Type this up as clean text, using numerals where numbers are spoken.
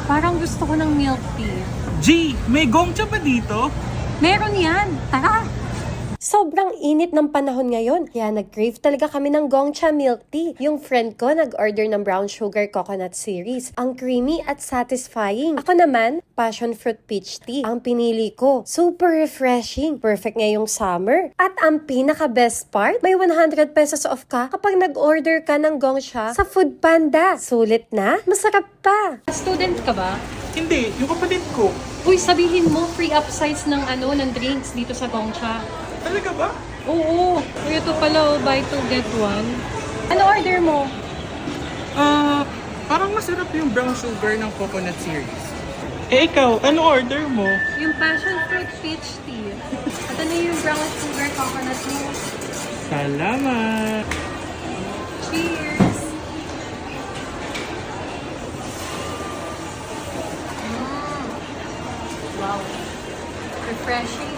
Parang gusto ko ng milk tea. G, may gongcha ba dito? Meron yan! Tara! Sobrang init ng panahon ngayon, kaya nag-crave talaga kami ng Gongcha milk tea. Yung friend ko nag-order ng brown sugar coconut series. Ang creamy at satisfying. Ako naman, passion fruit peach tea. Ang pinili ko, super refreshing. Perfect ngayong summer. At ang pinaka-best part, may 100 pesos off ka kapag nag-order ka ng Gongcha sa Food Panda. Sulit na, masarap pa. Student ka ba? Hindi, yung kapatid ko. Uy, sabihin mo, free upsize ng ng drinks dito sa Gongcha. Talaga ba? Oo. Uy, ito pala, buy two, get one. Ano order mo? Parang masarap yung brown sugar ng coconut series. Eh ikaw, ano order mo? Yung passion fruit peach tea. At ano yung brown sugar coconut mo? Salamat! Cheers! Wow. Refreshing.